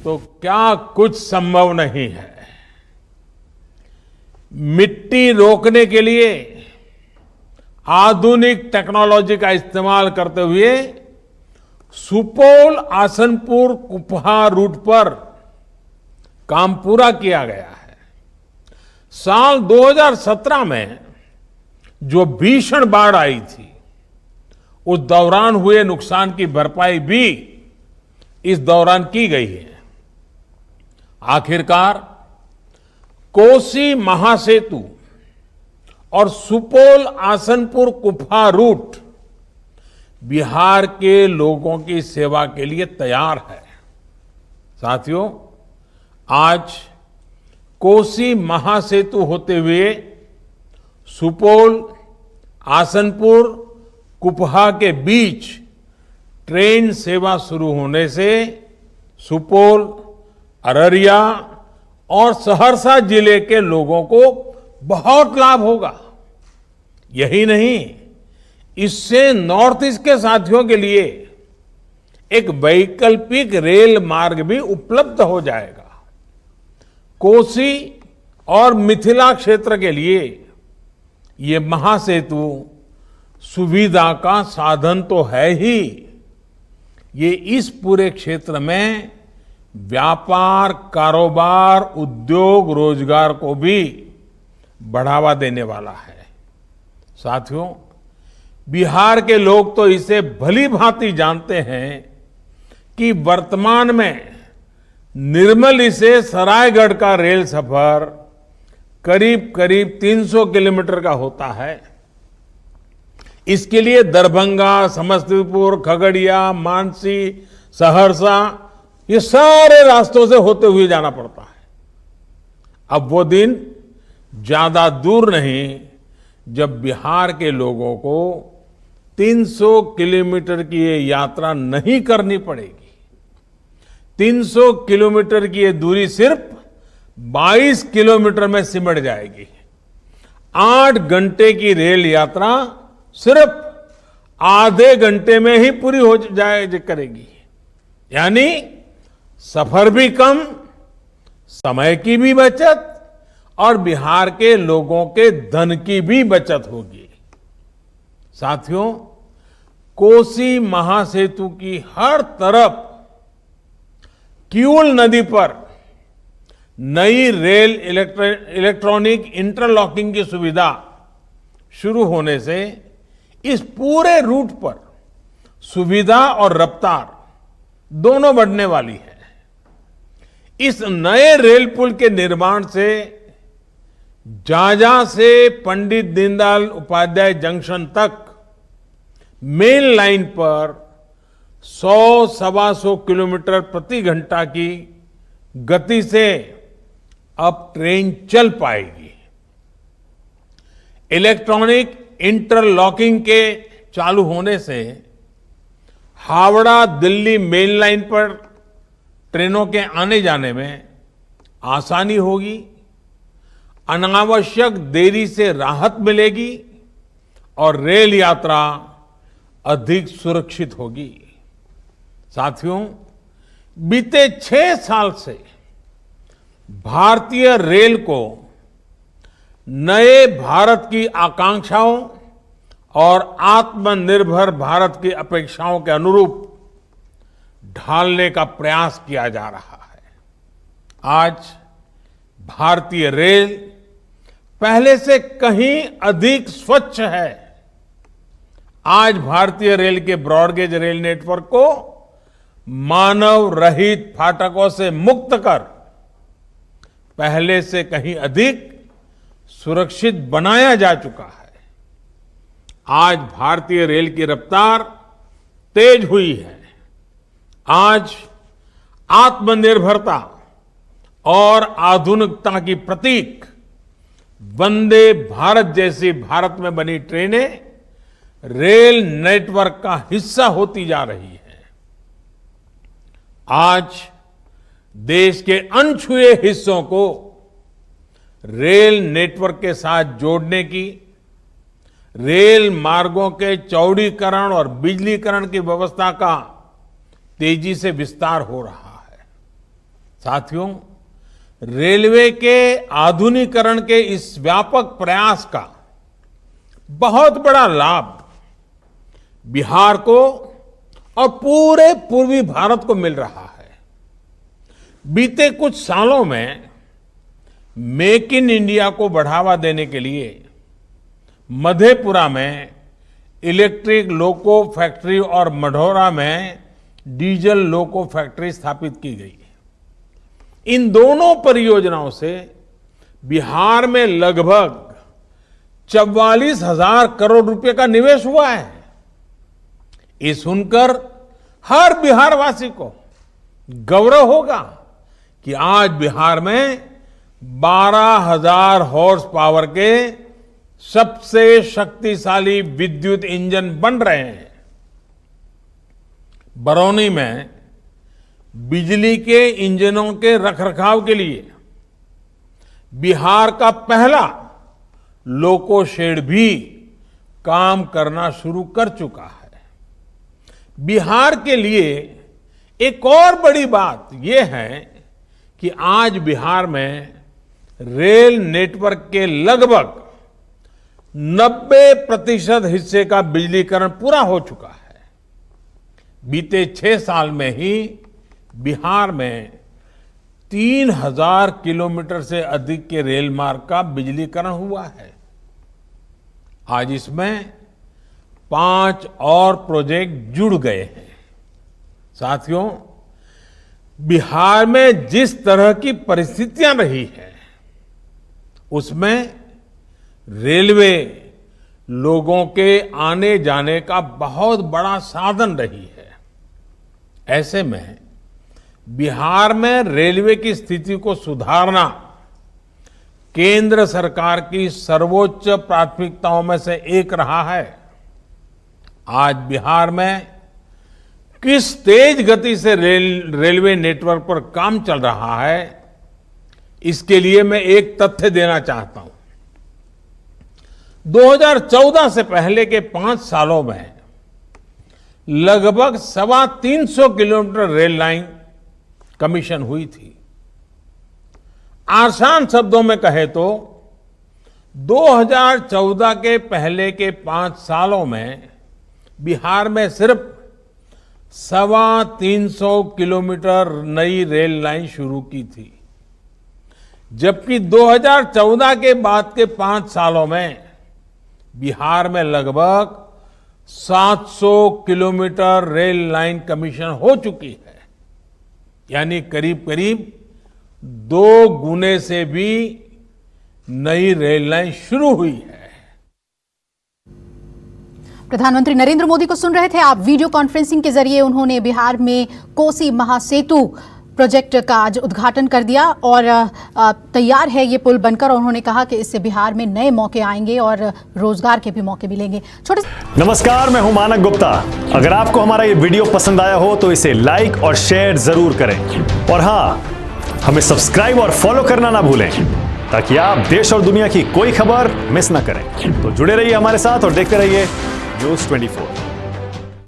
तो क्या कुछ संभव नहीं है। मिट्टी रोकने के लिए आधुनिक टेक्नोलॉजी का इस्तेमाल करते हुए सुपौल आसनपुर कुपहा रूट पर काम पूरा किया गया है। साल 2017 में जो भीषण बाढ़ आई थी, उस दौरान हुए नुकसान की भरपाई भी इस दौरान की गई है। आखिरकार कोसी महासेतु और सुपौल आसनपुर कुपहा रूट बिहार के लोगों की सेवा के लिए तैयार है। साथियों, आज कोसी महासेतु होते हुए सुपौल आसनपुर कुपहा के बीच ट्रेन सेवा शुरू होने से सुपौल, अररिया और सहरसा जिले के लोगों को बहुत लाभ होगा। यही नहीं, इससे नॉर्थ ईस्ट के साथियों के लिए एक वैकल्पिक रेल मार्ग भी उपलब्ध हो जाएगा। कोसी और मिथिला क्षेत्र के लिए ये महासेतु सुविधा का साधन तो है ही, ये इस पूरे क्षेत्र में व्यापार, कारोबार, उद्योग, रोजगार को भी बढ़ावा देने वाला है। साथियों, बिहार के लोग तो इसे भली भांति जानते हैं कि वर्तमान में निर्मली से सरायगढ़ का रेल सफर करीब करीब 300 किलोमीटर का होता है। इसके लिए दरभंगा, समस्तीपुर, खगड़िया, मानसी, सहरसा, ये सारे रास्तों से होते हुए जाना पड़ता है। अब वो दिन ज्यादा दूर नहीं जब बिहार के लोगों को 300 किलोमीटर की ये यात्रा नहीं करनी पड़ेगी। 300 किलोमीटर की ये दूरी सिर्फ 22 किलोमीटर में सिमट जाएगी। 8 घंटे की रेल यात्रा सिर्फ आधे घंटे में ही पूरी हो जाए करेगी। यानी सफर भी कम, समय की भी बचत और बिहार के लोगों के धन की भी बचत होगी। साथियों, कोसी महासेतु की हर तरफ किऊल नदी पर नई रेल इलेक्ट्रॉनिक इंटरलॉकिंग की सुविधा शुरू होने से इस पूरे रूट पर सुविधा और रफ्तार दोनों बढ़ने वाली है। इस नए रेल पुल के निर्माण से झाझा से पंडित दीनदयाल उपाध्याय जंक्शन तक मेन लाइन पर 100-125 किलोमीटर प्रति घंटा की गति से अब ट्रेन चल पाएगी। इलेक्ट्रॉनिक इंटरलॉकिंग के चालू होने से हावड़ा दिल्ली मेन लाइन पर ट्रेनों के आने जाने में आसानी होगी, अनावश्यक देरी से राहत मिलेगी और रेल यात्रा अधिक सुरक्षित होगी। साथियों, बीते 6 साल से भारतीय रेल को नए भारत की आकांक्षाओं और आत्मनिर्भर भारत की अपेक्षाओं के अनुरूप ढालने का प्रयास किया जा रहा है। आज भारतीय रेल पहले से कहीं अधिक स्वच्छ है। आज भारतीय रेल के ब्रॉडगेज रेल नेटवर्क को मानव रहित फाटकों से मुक्त कर पहले से कहीं अधिक सुरक्षित बनाया जा चुका है। आज भारतीय रेल की रफ्तार तेज हुई है। आज आत्मनिर्भरता और आधुनिकता की प्रतीक वंदे भारत जैसी भारत में बनी ट्रेनें रेल नेटवर्क का हिस्सा होती जा रही है। आज देश के अनछुए हिस्सों को रेल नेटवर्क के साथ जोड़ने की, रेल मार्गों के चौड़ीकरण और बिजलीकरण की व्यवस्था का तेजी से विस्तार हो रहा है। साथियों, रेलवे के आधुनिकीकरण के इस व्यापक प्रयास का बहुत बड़ा लाभ बिहार को और पूरे पूर्वी भारत को मिल रहा है। बीते कुछ सालों में मेक इन इंडिया को बढ़ावा देने के लिए मधेपुरा में इलेक्ट्रिक लोको फैक्ट्री और मढ़ौरा में डीजल लोको फैक्ट्री स्थापित की गई है। इन दोनों परियोजनाओं से बिहार में लगभग 44,000 करोड़ रुपए का निवेश हुआ है। ये सुनकर हर बिहारवासी को गौरव होगा कि आज बिहार में 12,000 हॉर्स पावर के सबसे शक्तिशाली विद्युत इंजन बन रहे हैं। बरौनी में बिजली के इंजनों के रखरखाव के लिए बिहार का पहला लोको शेड भी काम करना शुरू कर चुका है। बिहार के लिए एक और बड़ी बात यह है कि आज बिहार में रेल नेटवर्क के लगभग 90% हिस्से का बिजलीकरण पूरा हो चुका है। बीते 6 साल में ही बिहार में 3,000 किलोमीटर से अधिक के रेल मार्ग का बिजलीकरण हुआ है। आज इसमें 5 और प्रोजेक्ट जुड़ गए हैं। साथियों, बिहार में जिस तरह की परिस्थितियां रही है उसमें रेलवे लोगों के आने जाने का बहुत बड़ा साधन रही है। ऐसे में बिहार में रेलवे की स्थिति को सुधारना केंद्र सरकार की सर्वोच्च प्राथमिकताओं में से एक रहा है। आज बिहार में किस तेज गति से रेलवे नेटवर्क पर काम चल रहा है, इसके लिए मैं एक तथ्य देना चाहता हूं। 2014 से पहले के 5 सालों में लगभग 325 किलोमीटर रेल लाइन कमीशन हुई थी। आसान शब्दों में कहे तो 2014 के पहले के 5 सालों में बिहार में सिर्फ 325 किलोमीटर नई रेल लाइन शुरू की थी, जबकि 2014 के बाद के 5 सालों में बिहार में लगभग 700 किलोमीटर रेल लाइन कमीशन हो चुकी है। यानी करीब करीब 2 गुने से भी नई रेल लाइन शुरू हुई है। प्रधानमंत्री नरेंद्र मोदी को सुन रहे थे आप। वीडियो कॉन्फ्रेंसिंग के जरिए उन्होंने बिहार में कोसी महासेतु प्रोजेक्ट का आज उद्घाटन कर दिया और तैयार है ये पुल बनकर। और उन्होंने कहा कि इससे बिहार में नए मौके आएंगे और रोजगार के भी मौके मिलेंगे। नमस्कार, मैं हूं मानक गुप्ता। अगर आपको हमारा ये वीडियो पसंद आया हो तो इसे लाइक और शेयर जरूर करें। और हाँ, हमें सब्सक्राइब और फॉलो करना ना भूलें ताकि आप देश और दुनिया की कोई खबर मिस ना करें। तो जुड़े रहिए हमारे साथ और देखते रहिए न्यूज़ 24।